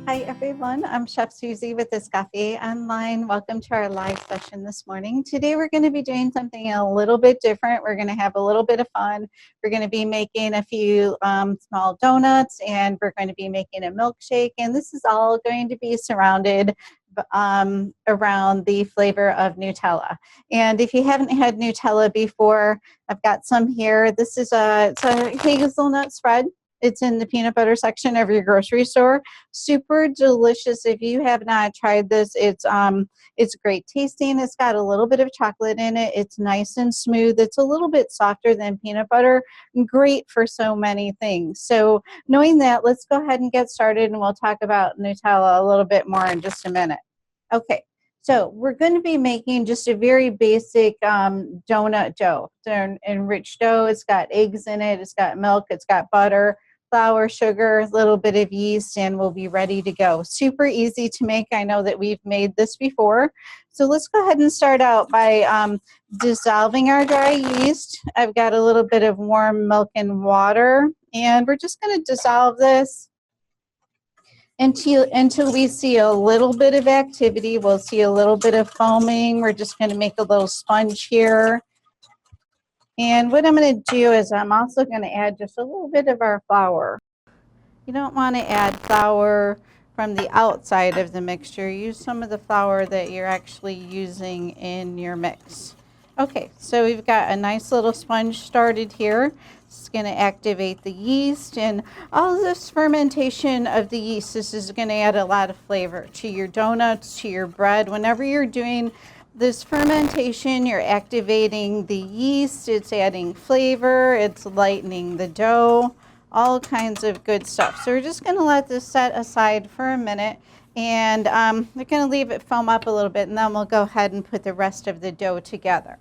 Hi everyone, I'm Chef Susie with This Cafe Online. Welcome to our live session this morning. Today we're going to be doing something a little bit different. We're going to have a little bit of fun. We're going to be making a few small donuts, and we're going to be making a milkshake, and this is all going to be surrounded around the flavor of Nutella. And if you haven't had Nutella before, I've got some here. This is it's a hazelnut spread. It's in the peanut butter section of your grocery store. Super delicious. If you have not tried this, it's great tasting. It's got a little bit of chocolate in it. It's nice and smooth. It's a little bit softer than peanut butter. Great for so many things. So knowing that, let's go ahead and get started, and we'll talk about Nutella a little bit more in just a minute. Okay. So we're going to be making just a very basic donut dough. It's an enriched dough. It's got eggs in it. It's got milk. It's got butter, flour, sugar, a little bit of yeast, and we'll be ready to go. Super easy to make. I know that we've made this before. So let's go ahead and start out by dissolving our dry yeast. I've got a little bit of warm milk and water, and we're just going to dissolve this until we see a little bit of activity. We'll see a little bit of foaming. We're just going to make a little sponge here. And what I'm going to do is I'm also going to add just a little bit of our flour. You don't want to add flour from the outside of the mixture. Use some of the flour that you're actually using in your mix. Okay, so we've got a nice little sponge started here. It's going to activate the yeast, and all this fermentation of the yeast, this is going to add a lot of flavor to your donuts, to your bread. Whenever you're doing this fermentation, you're activating the yeast, it's adding flavor, it's lightening the dough, all kinds of good stuff. So we're just going to let this set aside for a minute, and we're going to leave it foam up a little bit, and then we'll go ahead and put the rest of the dough together.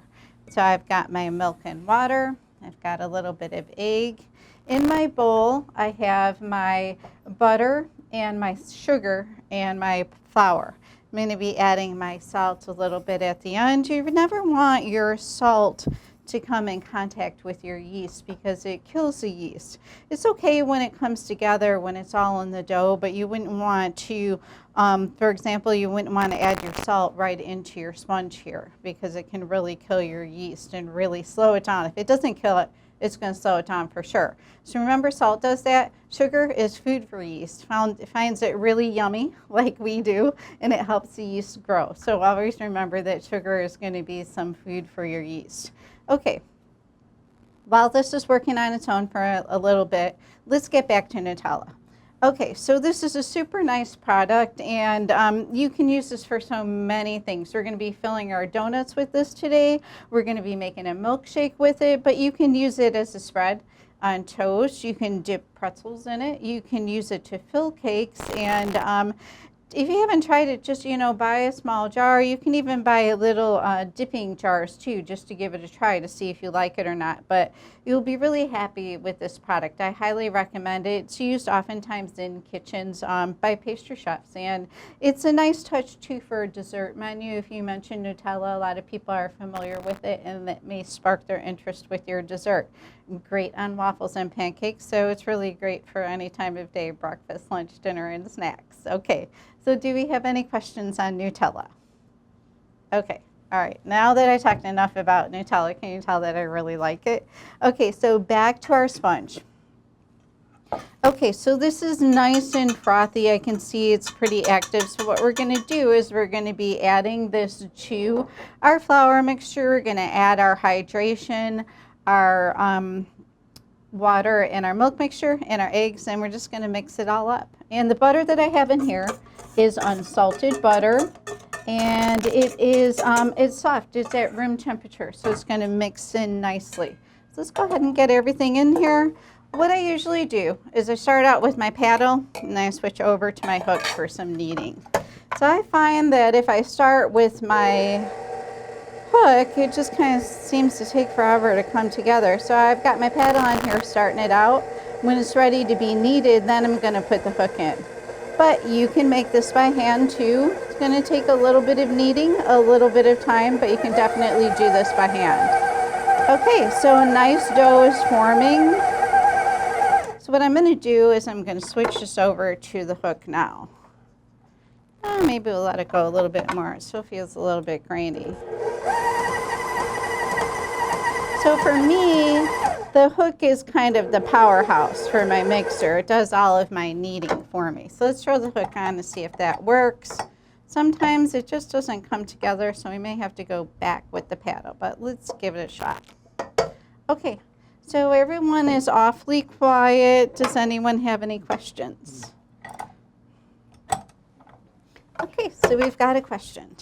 So I've got my milk and water. I've got a little bit of egg. In my bowl, I have my butter and my sugar and my flour. I'm going to be adding my salt a little bit at the end. You never want your salt to come in contact with your yeast because it kills the yeast. It's okay when it comes together, when it's all in the dough, but you wouldn't want to, for example, you wouldn't want to add your salt right into your sponge here because it can really kill your yeast and really slow it down. If it doesn't kill it, it's going to slow it down for sure. So remember, salt does that. Sugar is food for yeast. Finds it really yummy, like we do, and it helps the yeast grow. So always remember that sugar is going to be some food for your yeast. Okay, while this is working on its own for a little bit, let's get back to Nutella. Okay, so this is a super nice product, and you can use this for so many things. We're going to be filling our donuts with this today. We're going to be making a milkshake with it, but you can use it as a spread on toast. You can dip pretzels in it. You can use it to fill cakes, and if you haven't tried it, just, buy a small jar. You can even buy little dipping jars too, just to give it a try to see if you like it or not. But you'll be really happy with this product. I highly recommend it. It's used oftentimes in kitchens by pastry chefs. And it's a nice touch too for a dessert menu. If you mention Nutella, a lot of people are familiar with it, and that may spark their interest with your dessert. Great on waffles and pancakes, so it's really great for any time of day, breakfast, lunch, dinner, and snacks. Okay. So do we have any questions on Nutella? Okay, all right. Now that I talked enough about Nutella, can you tell that I really like it? Okay, so back to our sponge. Okay, so this is nice and frothy. I can see it's pretty active. So what we're going to do is we're going to be adding this to our flour mixture. We're going to add our hydration, our water, and our milk mixture, and our eggs, and we're just going to mix it all up. And the butter that I have in here is unsalted butter, and it's soft. It's at room temperature, so it's going to mix in nicely. So let's go ahead and get everything in here. What I usually do is I start out with my paddle, and I switch over to my hook for some kneading. So I find that if I start with my hook, it just kind of seems to take forever to come together. So I've got my paddle on here starting it out. When it's ready to be kneaded, then I'm going to put the hook in. But you can make this by hand too. It's going to take a little bit of kneading, a little bit of time, but you can definitely do this by hand. Okay, so a nice dough is forming. So what I'm going to do is I'm going to switch this over to the hook now. Maybe we'll let it go a little bit more. It still feels a little bit grainy. So for me, the hook is kind of the powerhouse for my mixer. It does all of my kneading for me. So let's throw the hook on to see if that works. Sometimes it just doesn't come together, so we may have to go back with the paddle, but let's give it a shot. Okay, so everyone is awfully quiet. Does anyone have any questions? Okay, so we've got a question.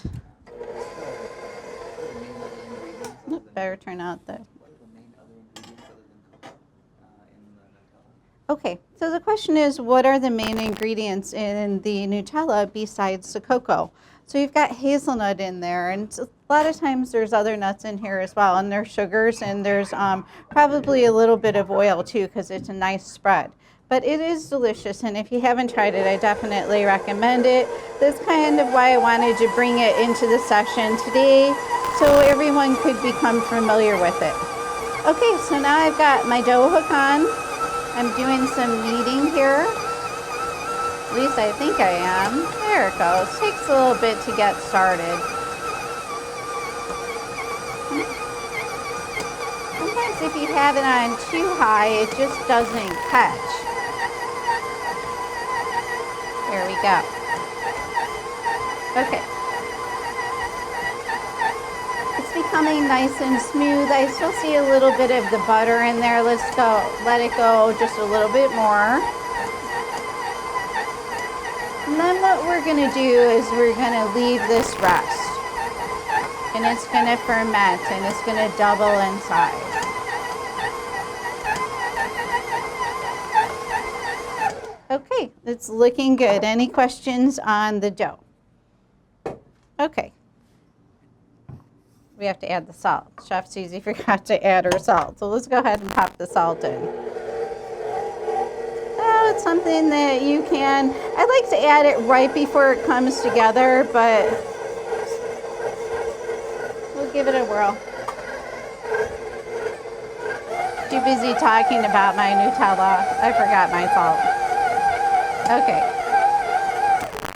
Better turn out the... Okay, so the question is, what are the main ingredients in the Nutella besides the cocoa? So you've got hazelnut in there, and a lot of times there's other nuts in here as well, and there's sugars, and there's probably a little bit of oil too, because it's a nice spread. But it is delicious, and if you haven't tried it, I definitely recommend it. That's kind of why I wanted to bring it into the session today, so everyone could become familiar with it. Okay, so now I've got my dough hook on. I'm doing some kneading here. At least I think I am. There it goes. Takes a little bit to get started. Sometimes if you have it on too high, it just doesn't catch. There we go. Okay. It's becoming nice and smooth. I still see a little bit of the butter in there. Let's go, let it go just a little bit more. And then what we're gonna do is we're gonna leave this rest. And it's gonna ferment and it's gonna double in size. Okay, it's looking good. Any questions on the dough? Okay. We have to add the salt. Chef Susie forgot to add her salt. So let's go ahead and pop the salt in. Oh, it's something that you can, I like to add it right before it comes together, but we'll give it a whirl. Too busy talking about my Nutella. I forgot my salt. Okay.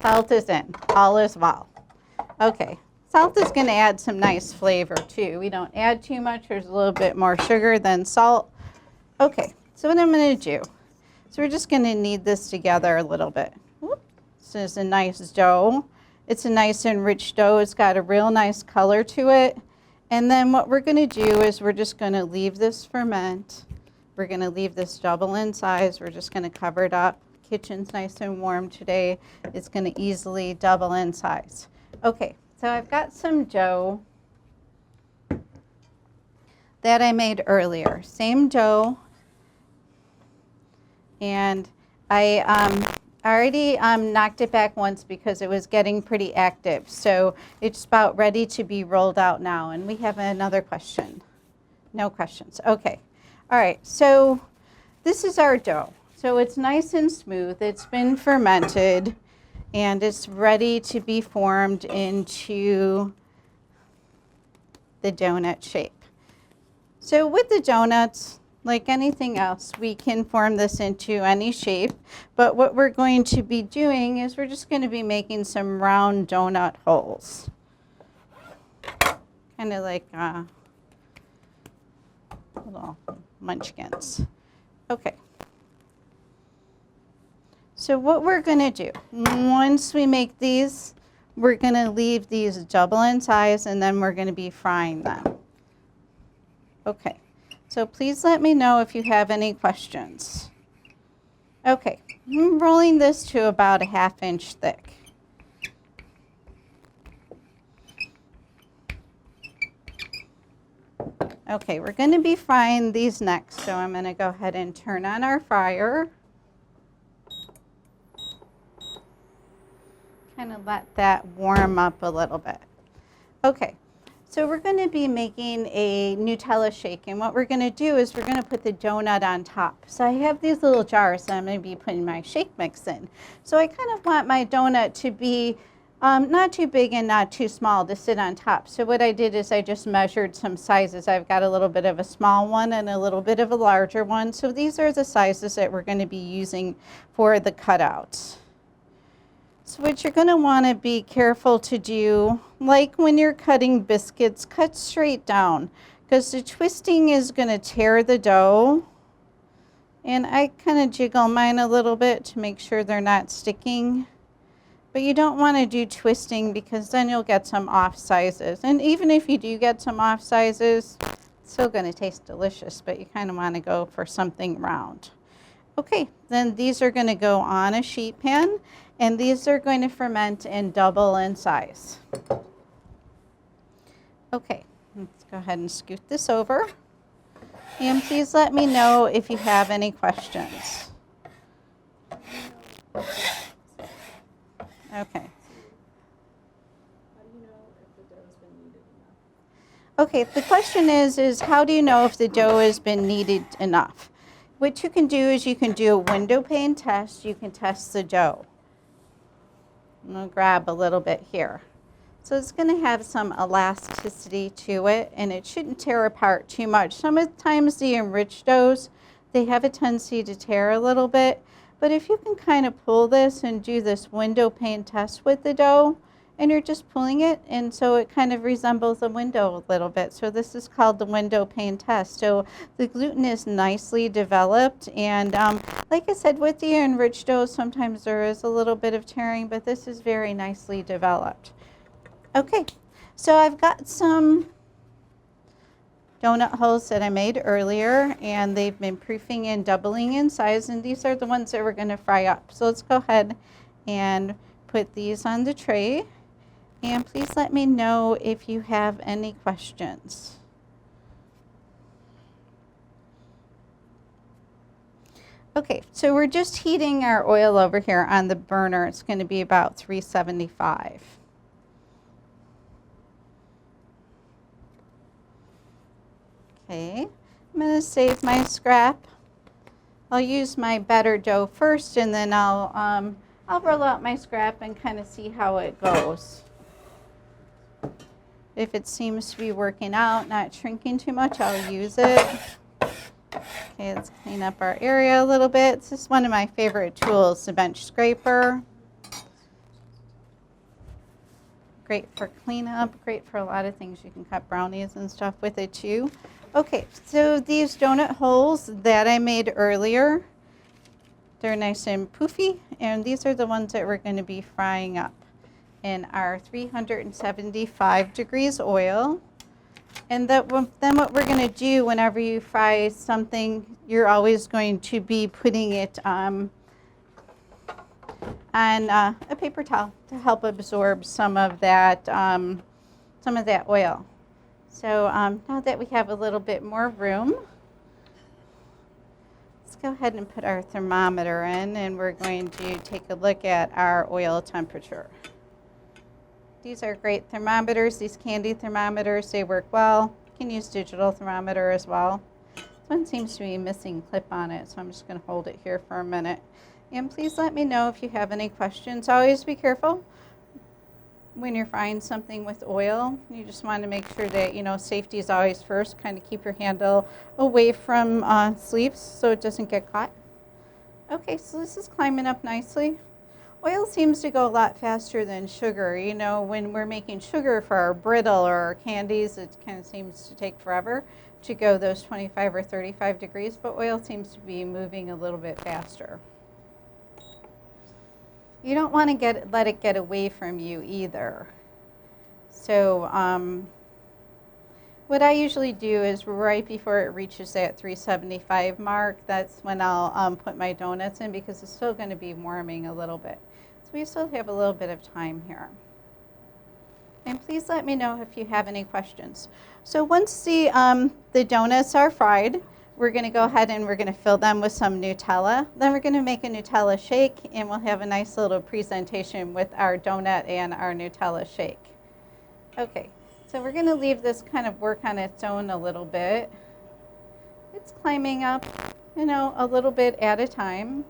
Salt is in. All is well. Okay. Salt is going to add some nice flavor too. We don't add too much. There's a little bit more sugar than salt. Okay, so what I'm going to do, so we're just going to knead this together a little bit. This is a nice dough. It's a nice and rich dough. It's got a real nice color to it. And then what we're going to do is we're just going to leave this ferment. We're going to leave this double in size. We're just going to cover it up. Kitchen's nice and warm today. It's going to easily double in size. Okay. So I've got some dough that I made earlier. Same dough. And I already knocked it back once because it was getting pretty active. So it's about ready to be rolled out now. And we have another question. No questions. Okay. All right. So this is our dough. So it's nice and smooth. It's been fermented. And it's ready to be formed into the donut shape. So with the donuts, like anything else, we can form this into any shape. But what we're going to be doing is we're just going to be making some round donut holes. Kind of like little munchkins. Okay. So what we're going to do, once we make these, we're going to leave these double in size and then we're going to be frying them. Okay, so please let me know if you have any questions. Okay, I'm rolling this to about a 1/2 inch thick. Okay, we're going to be frying these next, so I'm going to go ahead and turn on our fryer. Kind of let that warm up a little bit. Okay, so we're going to be making a Nutella shake, and what we're going to do is we're going to put the donut on top. So I have these little jars that I'm going to be putting my shake mix in. So I kind of want my donut to be not too big and not too small to sit on top. So what I did is I just measured some sizes. I've got a little bit of a small one and a little bit of a larger one. So these are the sizes that we're going to be using for the cutouts. So what you're going to want to be careful to do, like when you're cutting biscuits, cut straight down, because the twisting is going to tear the dough. And I kind of jiggle mine a little bit to make sure they're not sticking. But you don't want to do twisting because then you'll get some off sizes. And even if you do get some off sizes, it's still going to taste delicious, but you kind of want to go for something round. Okay, then these are going to go on a sheet pan, and these are going to ferment and double in size. Okay, let's go ahead and scoot this over. And please let me know if you have any questions. Okay. Okay, the question is how do you know if the dough has been kneaded enough? What you can do is you can do a Windowpane test. You can test the dough. I'm going to grab a little bit here. So it's going to have some elasticity to it, and it shouldn't tear apart too much. Sometimes the enriched doughs, they have a tendency to tear a little bit. But if you can kind of pull this and do this Windowpane test with the dough, and you're just pulling it, and so it kind of resembles a window a little bit. So this is called the Windowpane test. So the gluten is nicely developed, and like I said, with the enriched dough, sometimes there is a little bit of tearing, but this is very nicely developed. Okay, so I've got some donut holes that I made earlier, and they've been proofing and doubling in size, and these are the ones that we're going to fry up. So let's go ahead and put these on the tray. And please let me know if you have any questions. Okay, so we're just heating our oil over here on the burner. It's going to be about 375. Okay, I'm going to save my scrap. I'll use my batter dough first, and then I'll roll out my scrap and kind of see how it goes. If it seems to be working out, not shrinking too much, I'll use it. Okay, let's clean up our area a little bit. This is one of my favorite tools, the bench scraper. Great for cleanup, great for a lot of things. You can cut brownies and stuff with it too. Okay, so these donut holes that I made earlier, they're nice and poofy, and these are the ones that we're going to be frying up in our 375 degrees oil. And then what we're going to do whenever you fry something, you're always going to be putting it on a paper towel to help absorb some of that oil. So now that we have a little bit more room, let's go ahead and put our thermometer in, and we're going to take a look at our oil temperature. These are great thermometers, these candy thermometers, they work well. You can use digital thermometer as well. This one seems to be missing clip on it, so I'm just going to hold it here for a minute. And please let me know if you have any questions. Always be careful when you're frying something with oil. You just want to make sure that, you know, safety is always first. Kind of keep your handle away from sleeves so it doesn't get caught. Okay, so this is climbing up nicely. Oil seems to go a lot faster than sugar. You know, when we're making sugar for our brittle or our candies, it kind of seems to take forever to go those 25 or 35 degrees, but oil seems to be moving a little bit faster. You don't want to let it get away from you either. So what I usually do is right before it reaches that 375 mark, that's when I'll put my donuts in, because it's still going to be warming a little bit. So we still have a little bit of time here. And please let me know if you have any questions. So once the donuts are fried, we're going to go ahead and we're going to fill them with some Nutella. Then we're going to make a Nutella shake, and we'll have a nice little presentation with our donut and our Nutella shake. Okay, so we're going to leave this kind of work on its own a little bit. It's climbing up, you know, a little bit at a time.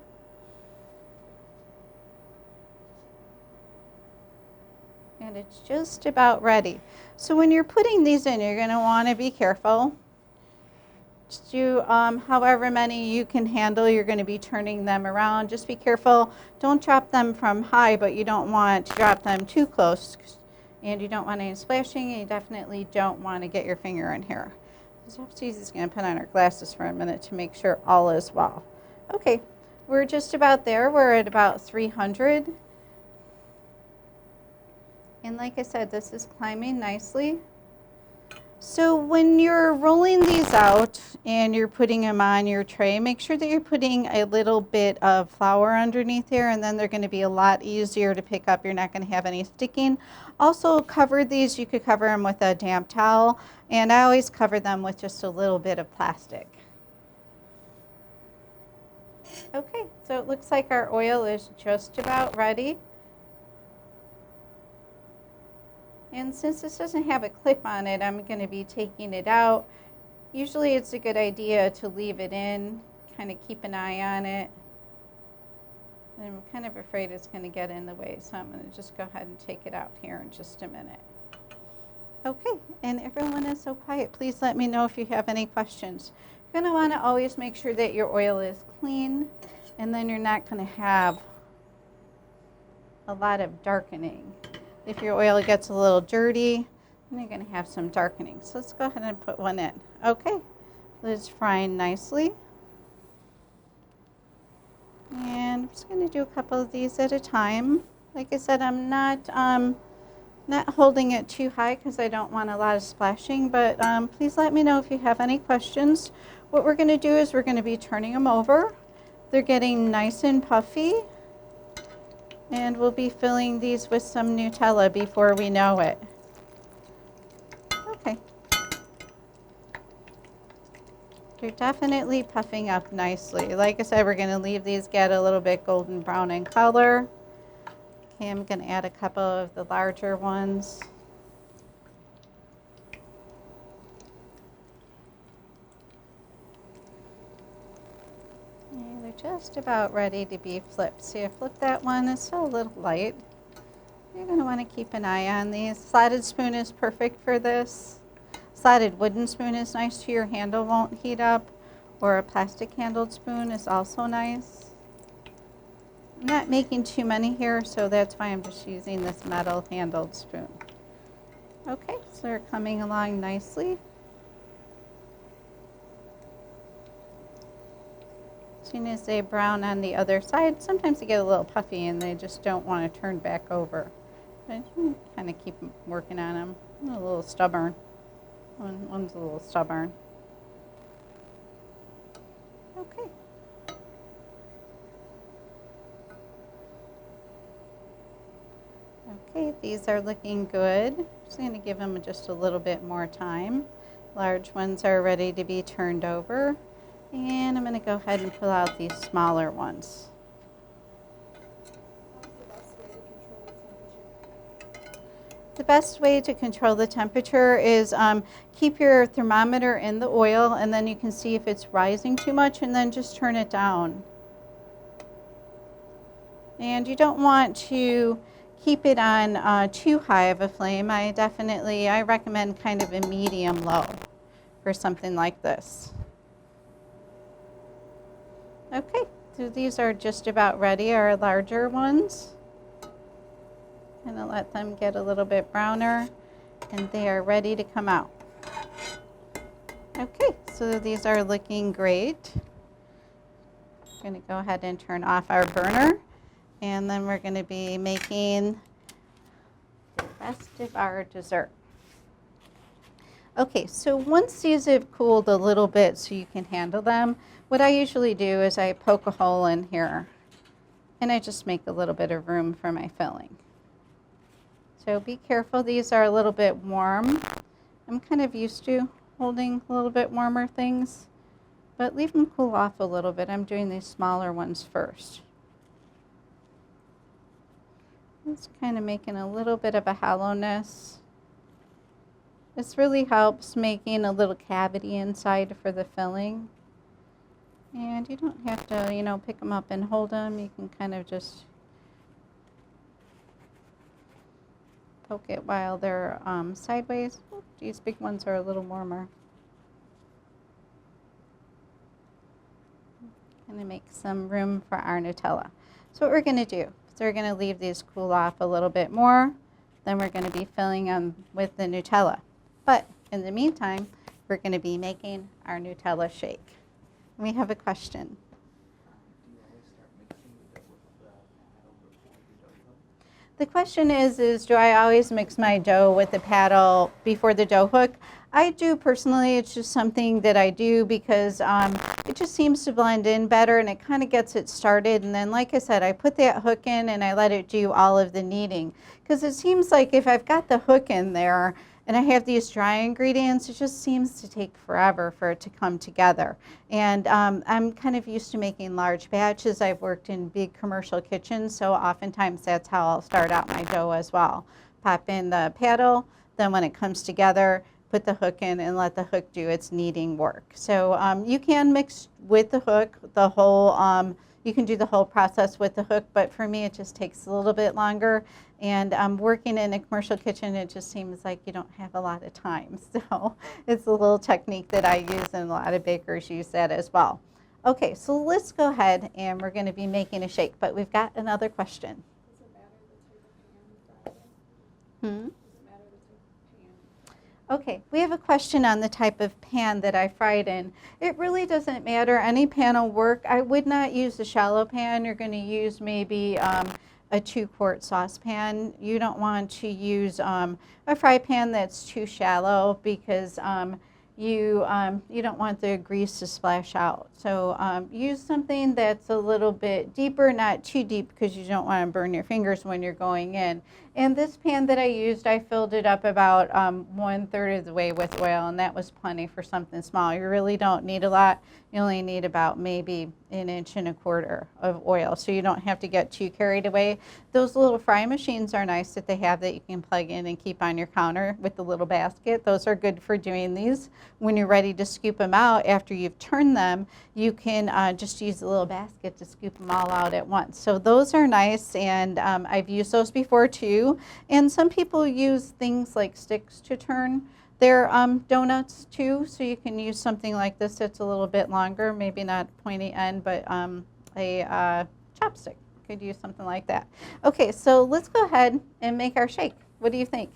And it's just about ready. So when you're putting these in, you're going to want to be careful. Just do however many you can handle. You're going to be turning them around. Just be careful. Don't drop them from high, but you don't want to drop them too close. And you don't want any splashing, and you definitely don't want to get your finger in here. Susie's going to put on her glasses for a minute to make sure all is well. Okay, we're just about there. We're at about 300. And like I said, this is climbing nicely. So when you're rolling these out and you're putting them on your tray, make sure that you're putting a little bit of flour underneath here, and then they're going to be a lot easier to pick up. You're not going to have any sticking. Also, cover these. You could cover them with a damp towel, and I always cover them with just a little bit of plastic. Okay, so it looks like our oil is just about ready. And since this doesn't have a clip on it, I'm going to be taking it out. Usually it's a good idea to leave it in, kind of keep an eye on it. And I'm kind of afraid it's going to get in the way, so I'm going to just go ahead and take it out here in just a minute. Okay, and everyone is so quiet. Please let me know if you have any questions. You're going to want to always make sure that your oil is clean, and then you're not going to have a lot of darkening. If your oil gets a little dirty, then you're going to have some darkening. So let's go ahead and put one in. Okay, it's frying nicely. And I'm just going to do a couple of these at a time. Like I said, I'm not holding it too high because I don't want a lot of splashing, but please let me know if you have any questions. What we're going to do is we're going to be turning them over. They're getting nice and puffy. And we'll be filling these with some Nutella before we know it. Okay. They're definitely puffing up nicely. Like I said, we're going to leave these get a little bit golden brown in color. Okay, I'm going to add a couple of the larger ones. Just about ready to be flipped. See, I flipped that one. It's still a little light. You're going to want to keep an eye on these. Slotted spoon is perfect for this. Slotted wooden spoon is nice too. Your handle won't heat up. Or a plastic handled spoon is also nice. I'm not making too many here, so that's why I'm just using this metal handled spoon. Okay, so they're coming along nicely. As soon as they brown on the other side, sometimes they get a little puffy and they just don't want to turn back over. But you kind of keep working on them. I'm a little stubborn. One's a little stubborn. Okay. Okay, these are looking good. Just going to give them just a little bit more time. Large ones are ready to be turned over. And I'm going to go ahead and pull out these smaller ones. The best way to control the temperature is keep your thermometer in the oil, and then you can see if it's rising too much, and then just turn it down. And you don't want to keep it on too high of a flame. I recommend kind of a medium low for something like this. Okay, so these are just about ready, our larger ones. I'm going to let them get a little bit browner, and they are ready to come out. Okay, so these are looking great. I'm going to go ahead and turn off our burner, and then we're going to be making the rest of our dessert. Okay, so once these have cooled a little bit so you can handle them, what I usually do is I poke a hole in here and I just make a little bit of room for my filling. So be careful, these are a little bit warm. I'm kind of used to holding a little bit warmer things, but leave them cool off a little bit. I'm doing these smaller ones first. It's kind of making a little bit of a hollowness. This really helps making a little cavity inside for the filling. And you don't have to, pick them up and hold them. You can kind of just poke it while they're sideways. Oh, these big ones are a little warmer. going to make some room for our Nutella. So what we're going to do is we're going to leave these cool off a little bit more. Then we're going to be filling them with the Nutella. But in the meantime, we're going to be making our Nutella shake. We have a question. The question is do I always mix my dough with the paddle before the dough hook? I do personally. It's just something that I do because it just seems to blend in better and it kind of gets it started. And then, like I said, I put that hook in and I let it do all of the kneading. Because it seems like if I've got the hook in there and I have these dry ingredients, it just seems to take forever for it to come together. And I'm kind of used to making large batches. I've worked in big commercial kitchens, so oftentimes that's how I'll start out my dough as well. Pop in the paddle, then when it comes together, put the hook in and let the hook do its kneading work. So you can mix with the hook the whole, you can do the whole process with the hook, but for me it just takes a little bit longer. And working in a commercial kitchen, it just seems like you don't have a lot of time. So it's a little technique that I use and a lot of bakers use that as well. Okay, so let's go ahead and we're going to be making a shake, but we've got another question. Does it matter the type of pan you fry it in? Hmm? Does it matter the type of pan? Okay, we have a question on the type of pan that I fried in. It really doesn't matter. Any pan will work. I would not use a shallow pan. You're going to use maybe a 2-quart saucepan. You don't want to use a fry pan that's too shallow because you don't want the grease to splash out. So use something that's a little bit deeper, not too deep because you don't want to burn your fingers when you're going in. And this pan that I used, I filled it up about 1/3 of the way with oil, and that was plenty for something small. You really don't need a lot. You only need about maybe 1.25 inches of oil, so you don't have to get too carried away. Those little fry machines are nice that they have that you can plug in and keep on your counter with the little basket. Those are good for doing these. When you're ready to scoop them out after you've turned them, you can just use a little basket to scoop them all out at once. So those are nice, and I've used those before too. And some people use things like sticks to turn their donuts too, so you can use something like this that's a little bit longer, maybe not pointy end, but a chopstick. Could use something like that. Okay, so let's go ahead and make our shake. What do you think?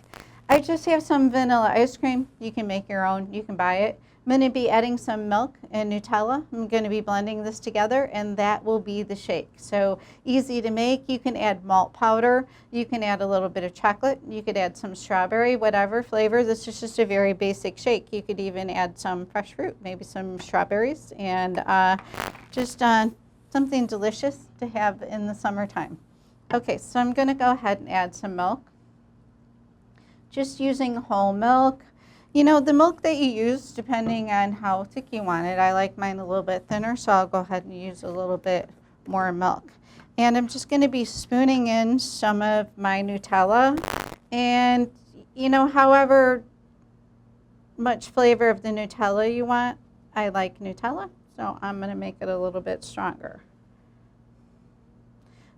I just have some vanilla ice cream. You can make your own. You can buy it. I'm going to be adding some milk and Nutella. I'm going to be blending this together, and that will be the shake. So easy to make. You can add malt powder. You can add a little bit of chocolate. You could add some strawberry, whatever flavor. This is just a very basic shake. You could even add some fresh fruit, maybe some strawberries, and just something delicious to have in the summertime. Okay, so I'm going to go ahead and add some milk. Just using whole milk. You know, the milk that you use, depending on how thick you want it, I like mine a little bit thinner, so I'll go ahead and use a little bit more milk. And I'm just going to be spooning in some of my Nutella. And, you know, however much flavor of the Nutella you want, I like Nutella, so I'm going to make it a little bit stronger.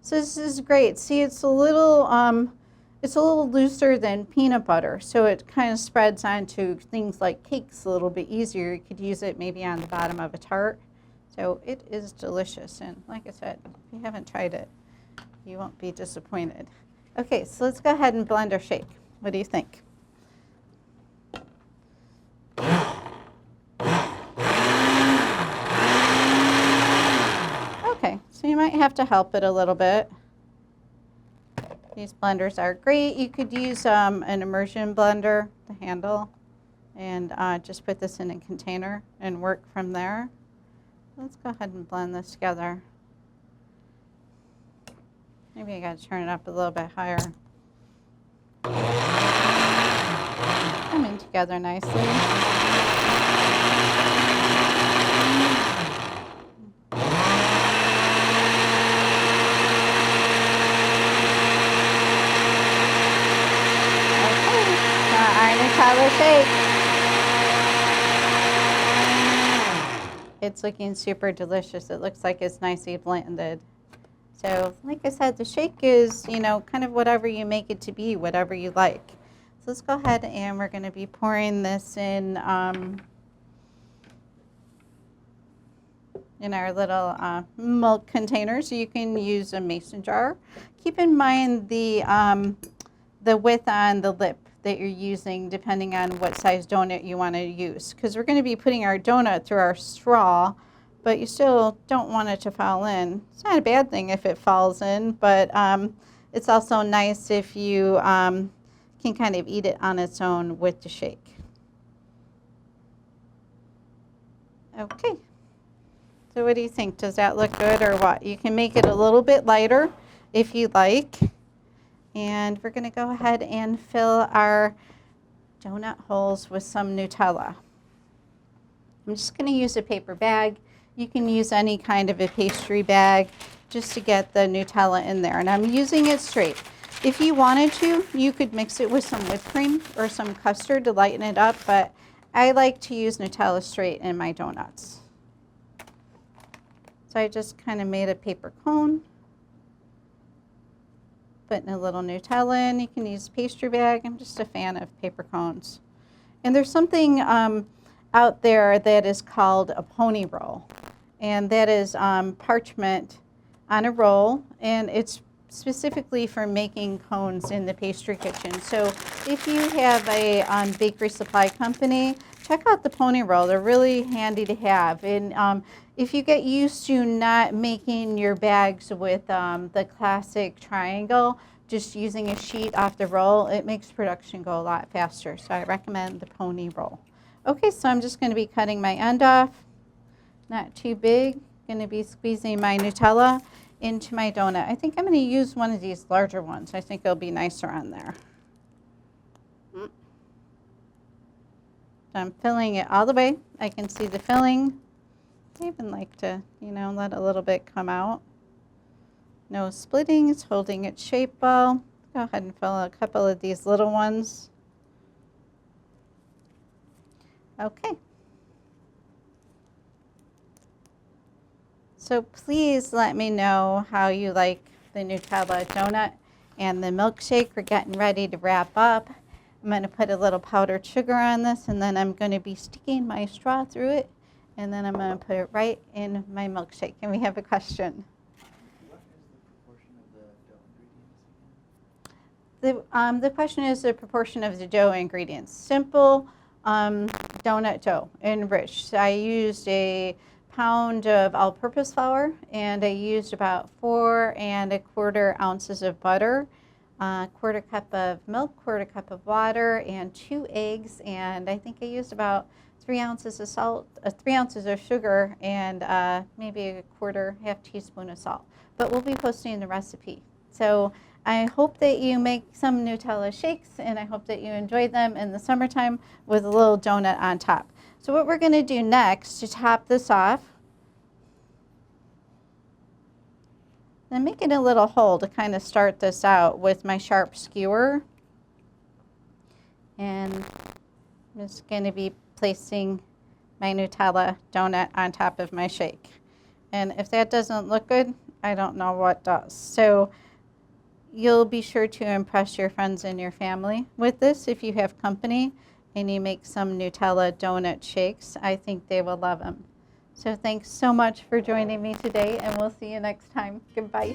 So this is great. See, it's a little looser than peanut butter, so it kind of spreads onto things like cakes a little bit easier. You could use it maybe on the bottom of a tart. So it is delicious, and like I said, if you haven't tried it, you won't be disappointed. Okay, so let's go ahead and blend our shake. What do you think? Okay, so you might have to help it a little bit. These blenders are great. You could use an immersion blender, the handle, and just put this in a container and work from there. Let's go ahead and blend this together. Maybe I got to turn it up a little bit higher. Coming together nicely. Nutella Shake. It's looking super delicious. It looks like it's nicely blended. So like I said, the shake is, you know, kind of whatever you make it to be, whatever you like. So let's go ahead and we're going to be pouring this in in our little milk containers. You can use a mason jar. Keep in mind the width on the lip that you're using depending on what size donut you want to use, because we're going to be putting our donut through our straw, but you still don't want it to fall in. It's not a bad thing if it falls in, but it's also nice if you can kind of eat it on its own with the shake. Okay, so what do you think? Does that look good or what? You can make it a little bit lighter if you like. And we're going to go ahead and fill our donut holes with some Nutella. I'm just going to use a paper bag. You can use any kind of a pastry bag just to get the Nutella in there. And I'm using it straight. If you wanted to, you could mix it with some whipped cream or some custard to lighten it up, but I like to use Nutella straight in my donuts. So I just kind of made a paper cone. Putting a little Nutella in. You can use a pastry bag. I'm just a fan of paper cones. And there's something out there that is called a pony roll. And that is parchment on a roll. And it's specifically for making cones in the pastry kitchen. So if you have a bakery supply company, check out the pony roll. They're really handy to have. And if you get used to not making your bags with the classic triangle, just using a sheet off the roll, it makes production go a lot faster. So I recommend the pony roll. Okay, so I'm just going to be cutting my end off. Not too big. Going to be squeezing my Nutella into my donut. I think I'm going to use one of these larger ones. I think it'll be nicer on there. So I'm filling it all the way. I can see the filling. I even like to, let a little bit come out. No splitting. It's holding its shape well. Go ahead and fill a couple of these little ones. Okay. So please let me know how you like the Nutella donut and the milkshake. We're getting ready to wrap up. I'm going to put a little powdered sugar on this, and then I'm going to be sticking my straw through it, and then I'm going to put it right in my milkshake. And we have a question. What is the proportion of the dough ingredients? The question is the proportion of the dough ingredients. Simple donut dough, enriched. So I used a pound of all-purpose flour, and I used about 4 1/4 ounces of butter, 1/4 cup of milk, 1/4 cup of water, and 2 eggs. And I think I used about 3 ounces of salt, 3 ounces of sugar, and maybe a half teaspoon of salt. But we'll be posting the recipe. So I hope that you make some Nutella shakes, and I hope that you enjoy them in the summertime with a little donut on top. So what we're going to do next to top this off, I'm making a little hole to kind of start this out with my sharp skewer. And I'm just going to be placing my Nutella donut on top of my shake. And if that doesn't look good, I don't know what does. So you'll be sure to impress your friends and your family with this if you have company and you make some Nutella donut shakes. I think they will love them. So thanks so much for joining me today, and we'll see you next time. Goodbye.